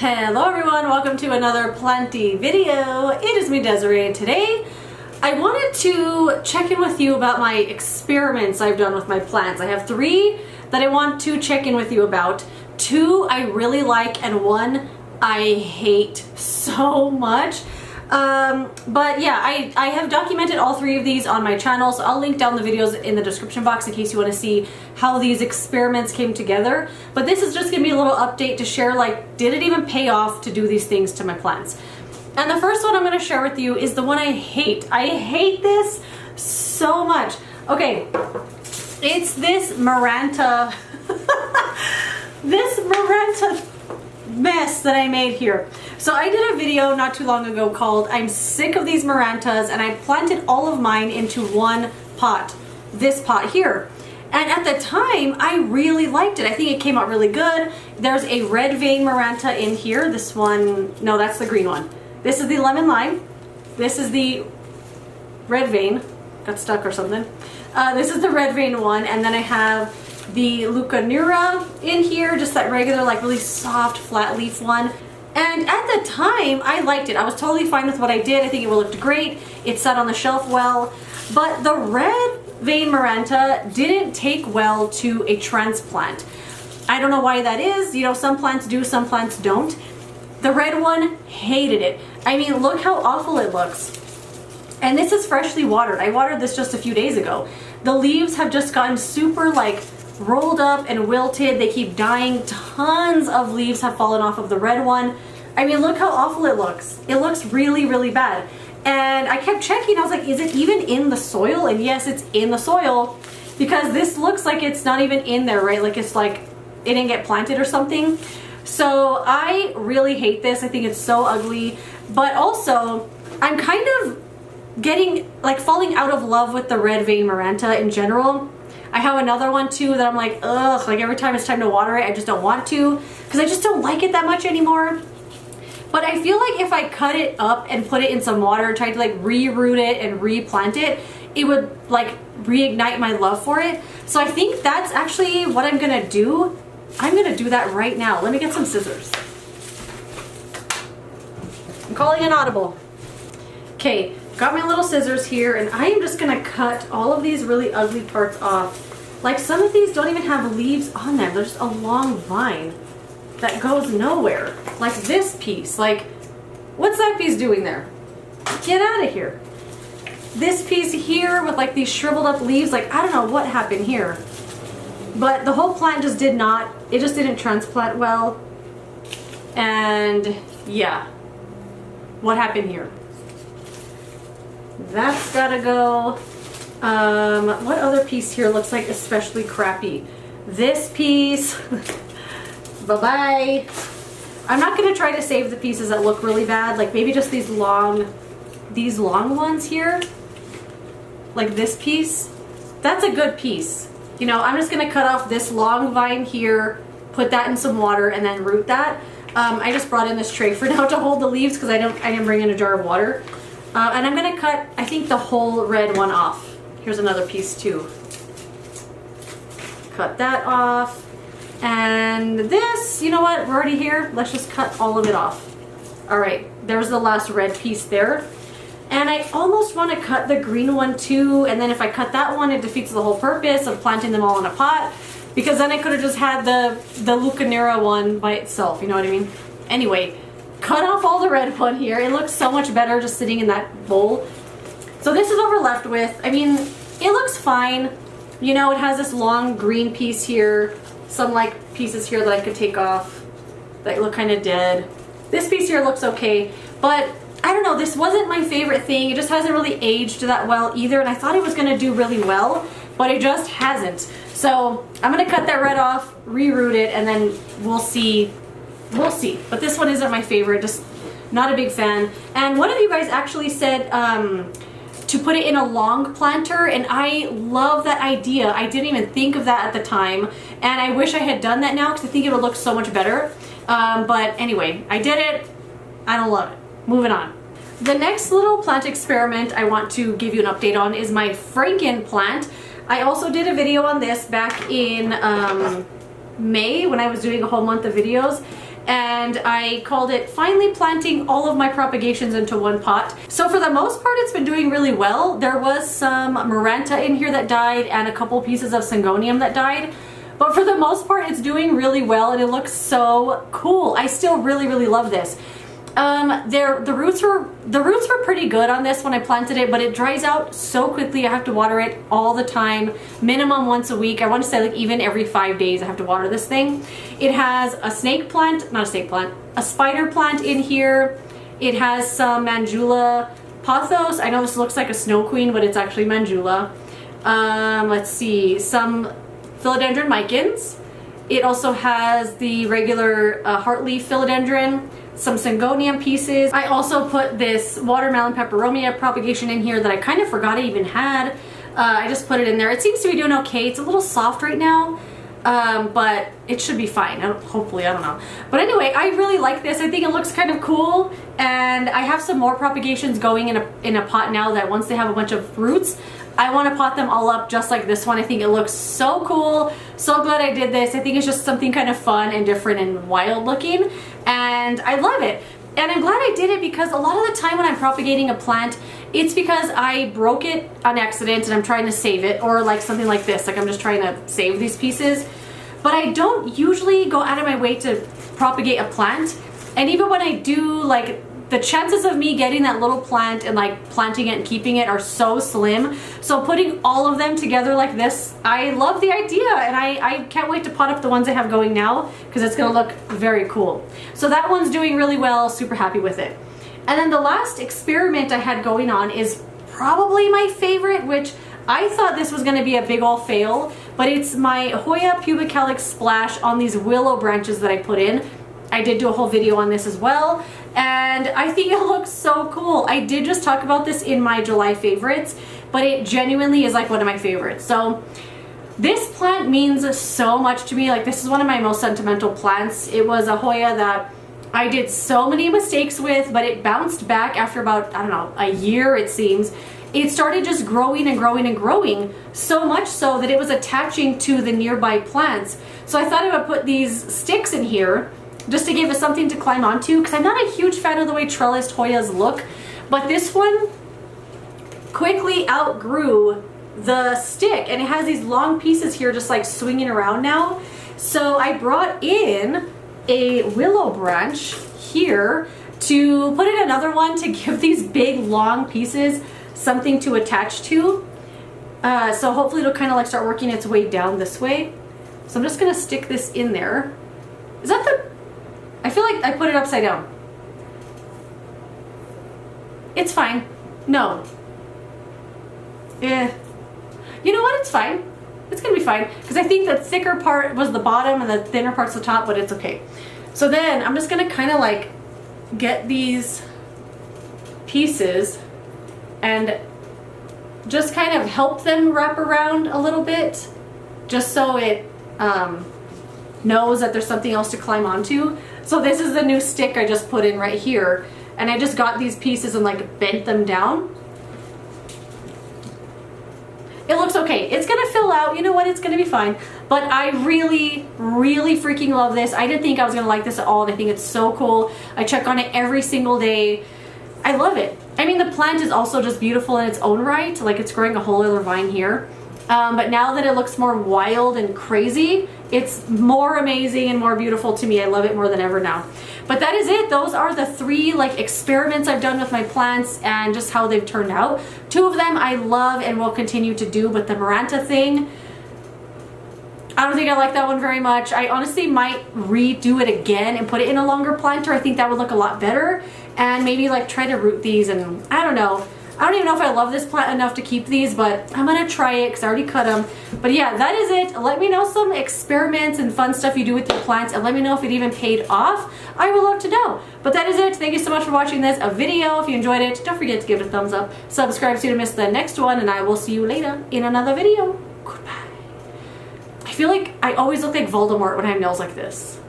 Hello everyone, welcome to another planty video. It is me, Desiree, and today I wanted to check in with you about my experiments I've done with my plants. I have 3 that I want to check in with you about. 2 I really like and 1 I hate so much. But yeah, I have documented all 3 of these on my channel, so I'll link down the videos in the description box in case you want to see how these experiments came together. But this is just going to be a little update to share, like, did it even pay off to do these things to my plants? And the first one I'm going to share with you is the one I hate. I hate this so much. Okay, it's this Maranta, this Maranta mess that I made here. So I did a video not too long ago called I'm sick of these Marantas, and I planted all of mine into one pot, this pot here. And at the time I really liked it. I think it came out really good. There's a red vein Maranta in here. This one, no, that's the green one. This is the lemon lime. This is the red vein, got stuck or something. This is the red vein one, and then I have the Lucanura in here, just that regular, like, really soft flat leaf one. And at the time I liked it. I was totally fine with what I did. I think it looked great. It sat on the shelf well. But the red vein Maranta didn't take well to a transplant. I don't know why that is. You know, some plants do, some plants don't. The red one hated it. I mean, look how awful it looks. And this is freshly watered. I watered this just a few days ago. The leaves have just gotten super, like, rolled up and wilted. They keep dying. Tons of leaves have fallen off of the red one. I mean, look how awful it looks. It looks really, really bad. And I kept checking. I was like, is it even in the soil? And yes, it's in the soil, because this looks like it's not even in there, right? Like, it's like it didn't get planted or something. So I really hate this. I think it's so ugly. But also, I'm kind of getting, like, falling out of love with the red vein Maranta in general. I have another one too that I'm like, ugh, like every time it's time to water it, I just don't want to, because I just don't like it that much anymore. But I feel like if I cut it up and put it in some water and tried to, like, re-root it and replant it, it would, like, reignite my love for it. So I think that's actually what I'm gonna do. I'm gonna do that right now. Let me get some scissors. I'm calling an audible. Okay. Got my little scissors here, and I am just gonna cut all of these really ugly parts off. Like, some of these don't even have leaves on them. There's a long vine that goes nowhere. Like this piece. Like, what's that piece doing there? Get out of here. This piece here with, like, these shriveled up leaves, like, I don't know what happened here. But the whole plant just did not, it just didn't transplant well. And yeah, what happened here? That's gotta go. What other piece here looks like especially crappy? This piece. Bye-bye. I'm not gonna try to save the pieces that look really bad. Like, maybe just these long ones here. Like this piece. That's a good piece. You know, I'm just gonna cut off this long vine here, put that in some water, and then root that. I just brought in this tray for now to hold the leaves because I didn't bring in a jar of water. And I'm gonna cut, I think, the whole red one off. Here's another piece too. Cut that off. And this, you know what, we're already here. Let's just cut all of it off. All right, there's the last red piece there. And I almost want to cut the green one too. And then if I cut that one, it defeats the whole purpose of planting them all in a pot. Because then I could have just had the Lucanura one by itself, you know what I mean? Anyway. Cut off all the red one here. It looks so much better just sitting in that bowl. So this is what we're left with. I mean, it looks fine. You know, it has this long green piece here. Some, like, pieces here that I could take off that look kind of dead. This piece here looks okay. But I don't know, this wasn't my favorite thing. It just hasn't really aged that well either. And I thought it was going to do really well, but it just hasn't. So I'm going to cut that red off, reroot it, and then we'll see. We'll see. But this one isn't my favorite. Just not a big fan. And one of you guys actually said to put it in a long planter, and I love that idea. I didn't even think of that at the time, and I wish I had done that now because I think it would look so much better. But anyway, I did it. I don't love it. Moving on. The next little plant experiment I want to give you an update on is my Frankenplant. I also did a video on this back in May when I was doing a whole month of videos. and I called it Finally Planting All of My Propagations into One Pot. So for the most part, it's been doing really well. There was some Maranta in here that died and a couple pieces of Syngonium that died. But for the most part, it's doing really well and it looks so cool. I still really, really love this. The roots were pretty good on this when I planted it, but it dries out so quickly. I have to water it all the time, minimum once a week. I want to say like even every 5 days I have to water this thing. It has a snake plant, not a snake plant, a spider plant in here. It has some Mandula pothos. I know this looks like a snow queen, but it's actually Mandula. Let's see, some philodendron micans. It also has the regular heartleaf philodendron, some Syngonium pieces. I also put this watermelon peperomia propagation in here that I kind of forgot I even had. I just put it in there. It seems to be doing okay. It's a little soft right now, but it should be fine. Hopefully, I don't know. But anyway, I really like this. I think it looks kind of cool, and I have some more propagations going in a pot now that once they have a bunch of roots, I want to pot them all up just like this one. I think it looks so cool. So glad I did this. I think it's just something kind of fun and different and wild looking, and I love it. And I'm glad I did it because a lot of the time when I'm propagating a plant, it's because I broke it on accident and I'm trying to save it, or like something like this, like I'm just trying to save these pieces. But I don't usually go out of my way to propagate a plant, and even when I do, like, the chances of me getting that little plant and like planting it and keeping it are so slim. So putting all of them together like this, I love the idea, and I can't wait to pot up the ones I have going now because it's gonna look very cool. So that one's doing really well, super happy with it. And then the last experiment I had going on is probably my favorite, which I thought this was gonna be a big ol' fail, but it's my Hoya pubic calyx splash on these willow branches that I put in. I did do a whole video on this as well, and I think it looks so cool. I did just talk about this in my July favorites, but it genuinely is like one of my favorites. So this plant means so much to me. Like, this is one of my most sentimental plants. It was a Hoya that I did so many mistakes with, but it bounced back after about, I don't know, a year it seems. It started just growing and growing and growing, so much so that it was attaching to the nearby plants. So I thought I would put these sticks in here just to give us something to climb onto, because I'm not a huge fan of the way trellised Hoyas look, but this one quickly outgrew the stick, and it has these long pieces here just like swinging around now. So I brought in a willow branch here to put in another one to give these big long pieces something to attach to. So hopefully it'll kind of like start working its way down this way. So I'm just gonna stick this in there. Is that the... I feel like I put it upside down. It's fine. No. Eh. You know what? It's fine. It's gonna be fine, because I think the thicker part was the bottom and the thinner part's the top, but it's okay. So then I'm just gonna kind of like get these pieces and just kind of help them wrap around a little bit, just so it knows that there's something else to climb onto. So this is the new stick I just put in right here, and I just got these pieces and like bent them down. It looks okay. It's gonna fill out, you know what, it's gonna be fine. But I really, really freaking love this. I didn't think I was gonna like this at all, and I think it's so cool. I check on it every single day. I love it. I mean, the plant is also just beautiful in its own right. Like, it's growing a whole other vine here. But now that it looks more wild and crazy, it's more amazing and more beautiful to me. I love it more than ever now. But that is it. Those are the 3 like experiments I've done with my plants and just how they've turned out. 2 of them I love and will continue to do, but the Maranta thing, I don't think I like that one very much. I honestly might redo it again and put it in a longer planter. I think that would look a lot better, and maybe like try to root these, and I don't know. I don't even know if I love this plant enough to keep these, but I'm gonna try it because I already cut them. But yeah, that is it. Let me know some experiments and fun stuff you do with your plants, and let me know if it even paid off. I would love to know. But that is it. Thank you so much for watching this video. If you enjoyed it, don't forget to give it a thumbs up. Subscribe so you don't miss the next one, and I will see you later in another video. Goodbye. I feel like I always look like Voldemort when I have nails like this.